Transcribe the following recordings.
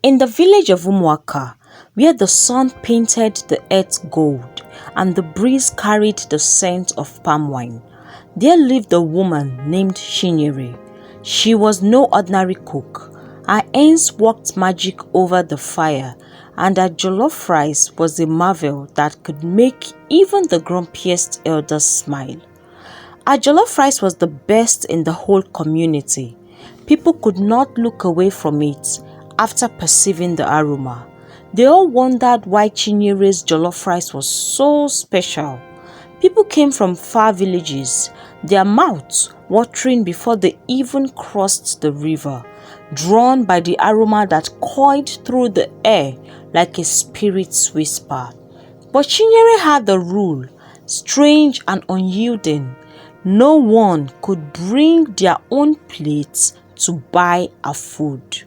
In the village of Umuaka, where the sun painted the earth gold and the breeze carried the scent of palm wine, there lived a woman named Chinyere. She was no ordinary cook. Her hands worked magic over the fire, and her jollof rice was a marvel that could make even the grumpiest elders smile. Her jollof rice was the best in the whole community. People could not look away from it after perceiving the aroma. They all wondered why Chinyere's jollof rice was so special. People came from far villages, their mouths watering before they even crossed the river, drawn by the aroma that coiled through the air like a spirit's whisper. But Chinyere had a rule, strange and unyielding. No one could bring their own plates to buy her food.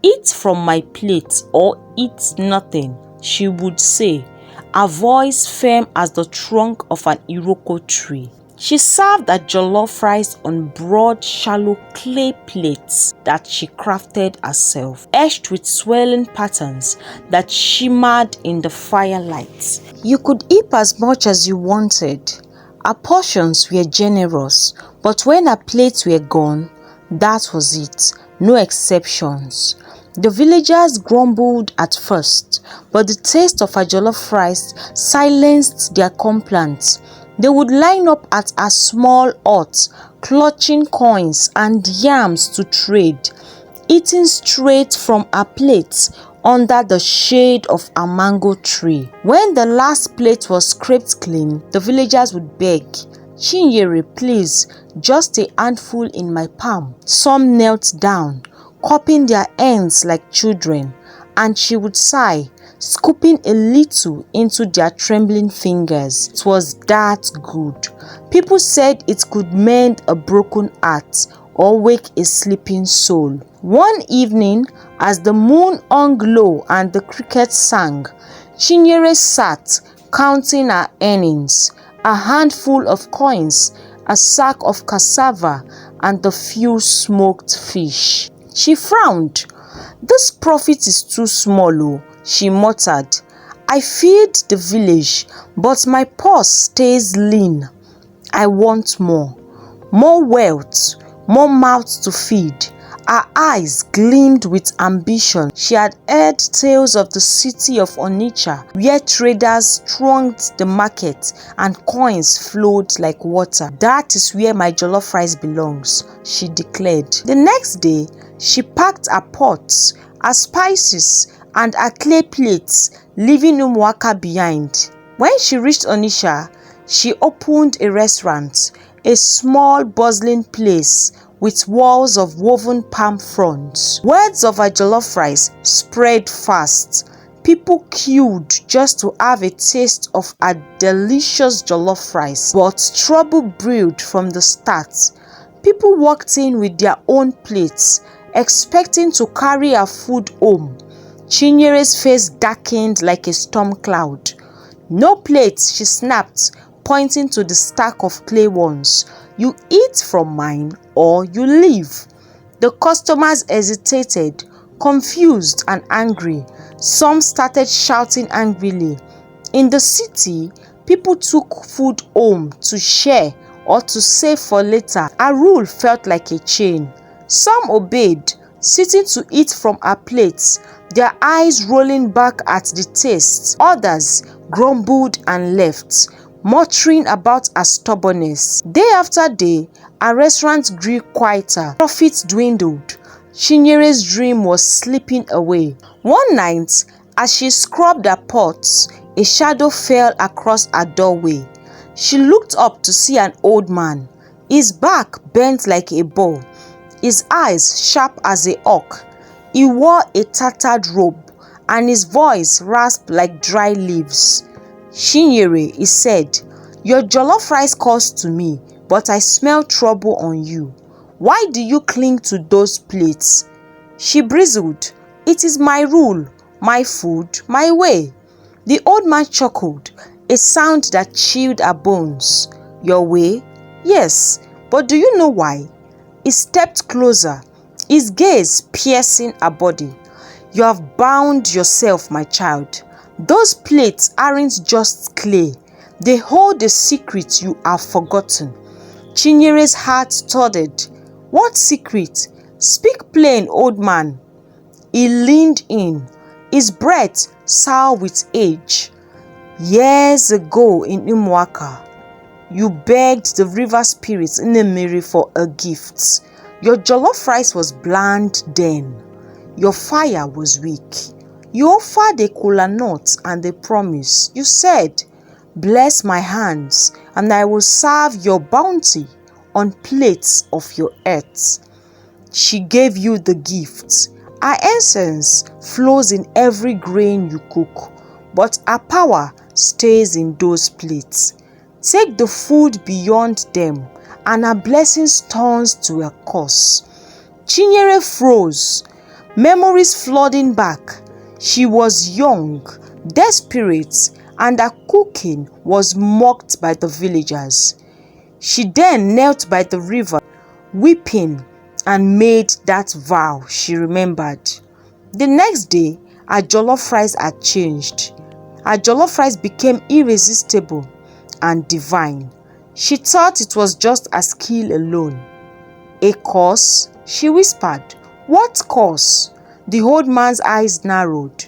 "Eat from my plate or eat nothing," she would say, her voice firm as the trunk of an iroko tree. She served her jollof rice on broad, shallow clay plates that she crafted herself, etched with swirling patterns that shimmered in the firelight. You could eat as much as you wanted. Her portions were generous, but when her plates were gone, that was it, no exceptions. The villagers grumbled at first, but the taste of her jollof rice silenced their complaints. They would line up at a small hut, clutching coins and yams to trade, eating straight from her plate under the shade of a mango tree. When the last plate was scraped clean, the villagers would beg, "Chinyere, please, just a handful in my palm." Some knelt down, cupping their hands like children, and she would sigh, scooping a little into their trembling fingers. It was that good. People said it could mend a broken heart or wake a sleeping soul. One evening, as the moon hung low and the crickets sang, Chinyere sat counting her earnings, a handful of coins, a sack of cassava, and a few smoked fish. She frowned. "This profit is too small, oh," she muttered. "I feed the village, but my purse stays lean. I want more. More wealth, more mouths to feed." Her eyes gleamed with ambition. She had heard tales of the city of Onitsha, where traders thronged the market and coins flowed like water. "That is where my jollof rice belongs," she declared. The next day, she packed her pots, her spices, and her clay plates, leaving Umuaka behind. When she reached Onitsha, she opened a restaurant, a small bustling place with walls of woven palm fronds. Words of her jollof rice spread fast. People queued just to have a taste of her delicious jollof rice. But trouble brewed from the start. People walked in with their own plates, expecting to carry her food home. Chinyere's face darkened like a storm cloud. "No plates," she snapped, pointing to the stack of clay ones. "You eat from mine or you leave." The customers hesitated, confused and angry. Some started shouting angrily. In the city, people took food home to share or to save for later. Her rule felt like a chain. Some obeyed, sitting to eat from her plates, their eyes rolling back at the taste. Others grumbled and left, muttering about her stubbornness. Day after day, her restaurant grew quieter. Profits dwindled. Chinyere's dream was slipping away. One night, as she scrubbed her pots, a shadow fell across her doorway. She looked up to see an old man, his back bent like a bow, his eyes sharp as a hawk. He wore a tattered robe, and his voice rasped like dry leaves. "Chinyere," he said, "your jollof rice calls to me, but I smell trouble on you. Why do you cling to those plates?" She bristled. "It is my rule, my food, my way." The old man chuckled, a sound that chilled her bones. "Your way? Yes, but do you know why?" He stepped closer, his gaze piercing her body. You have bound yourself, my child. Those plates aren't just clay. They hold a secret you have forgotten. Chinyere's heart thudded. What secret? Speak plain, old man. He leaned in, his breath sour with age. Years ago in Umuaka, you begged the river spirits in Nnemiri for a gift. Your jollof rice was bland then. Your fire was weak. You offered a kola nut and a promise. You said, "Bless my hands, and I will serve your bounty on plates of your earth." She gave you the gift. Her essence flows in every grain you cook, but her power stays in those plates. Take the food beyond them, and her blessings turns to a curse. Chinyere froze, memories flooding back. She was young, desperate, and her cooking was mocked by the villagers. She then knelt by the river, weeping, and made that vow she remembered. The next day, her jollof rice had changed. Her jollof rice became irresistible and divine. She thought it was just her skill alone. "A curse?" she whispered. "What curse?" The old man's eyes narrowed.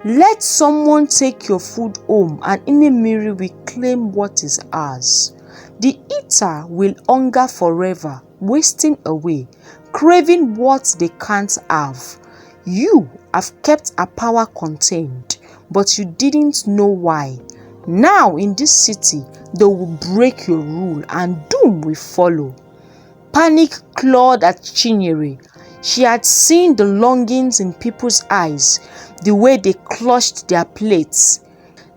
"Let someone take your food home, and Nnemiri will claim what is ours. The eater will hunger forever, wasting away, craving what they can't have. You have kept her power contained, but you didn't know why. Now in this city, they will break your rule and doom will follow." Panic clawed at Chinyere. She had seen the longings in people's eyes, the way they clutched their plates.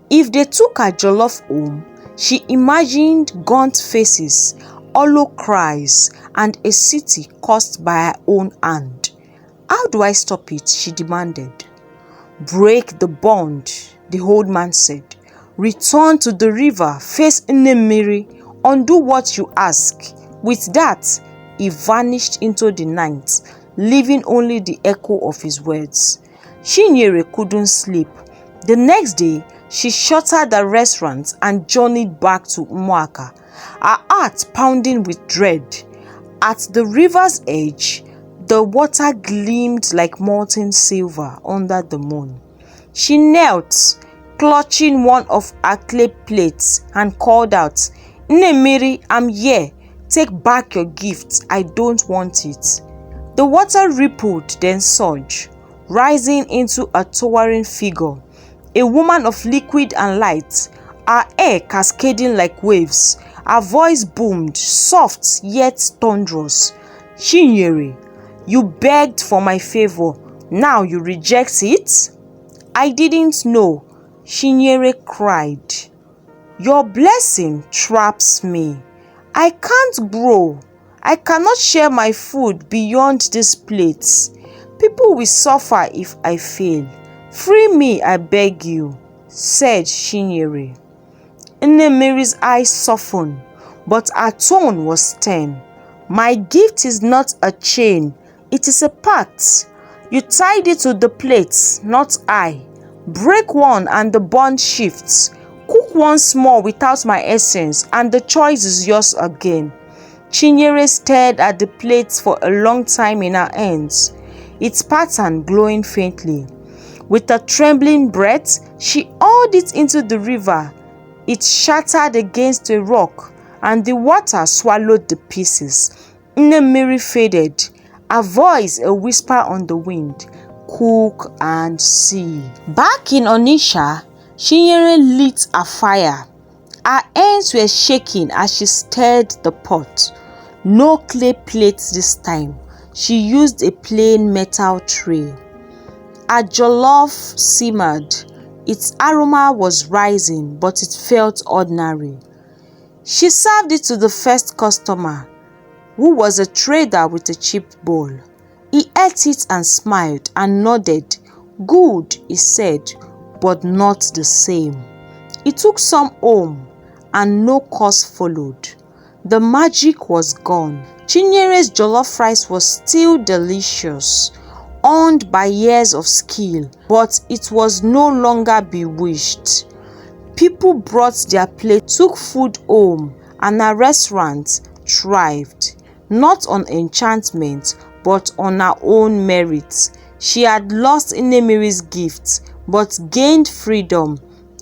If they took her jollof home, she imagined gaunt faces, hollow cries, and a city cursed by her own hand. "How do I stop it?" she demanded. "Break the bond," the old man said. "Return to the river, face Nnemiri, undo what you ask." With that, he vanished into the night, leaving only the echo of his words. Chinyere couldn't sleep. The next day, she shuttered the restaurant and journeyed back to Umuaka, her heart pounding with dread. At the river's edge, the water gleamed like molten silver under the moon. She knelt, clutching one of her clay plates, and called out, "Nnemiri, I'm here. Take back your gift. I don't want it." The water rippled, then surged, rising into a towering figure, a woman of liquid and light, her hair cascading like waves. Her voice boomed, soft yet thunderous. "Chinyere, you begged for my favor. Now you reject it?" "I didn't know," Chinyere cried. "Your blessing traps me. I can't grow. I cannot share my food beyond these plates. People will suffer if I fail. Free me, I beg you," said Chinyere. Nnemiri's eyes softened, but her tone was stern. "My gift is not a chain. It is a pact. You tied it to the plates, not I. Break one and the bond shifts. Cook once more without my essence, and the choice is yours again." Chinyere stared at the plates for a long time in her hands, its pattern glowing faintly. With a trembling breath, she hurled it into the river. It shattered against a rock, and the water swallowed the pieces. Nnemiri faded, her voice a whisper on the wind. "Cook and see." Back in Onitsha, Chinyere lit a fire. Her hands were shaking as she stirred the pot. No clay plates this time. She used a plain metal tray. Her jollof simmered. Its aroma was rising, but it felt ordinary. She served it to the first customer, who was a trader with a cheap bowl. He ate it and smiled and nodded. "Good," he said, "but not the same." He took some home, and no curse followed. The magic was gone. Chinyere's jollof rice was still delicious. earned by years of skill, but it was no longer bewitched. People brought their plates, took food home, and her restaurant thrived, not on enchantment, but on her own merits. She had lost Nnemiri's gifts, but gained freedom.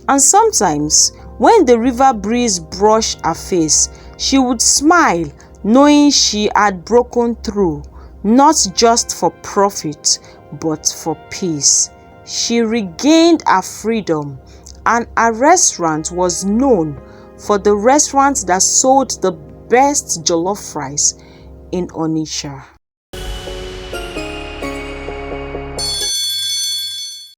And sometimes, when the river breeze brushed her face, she would smile, knowing she had broken through, not just for profit, but for peace. She regained her freedom, and her restaurant was known for the restaurant that sold the best jollof rice in Onitsha.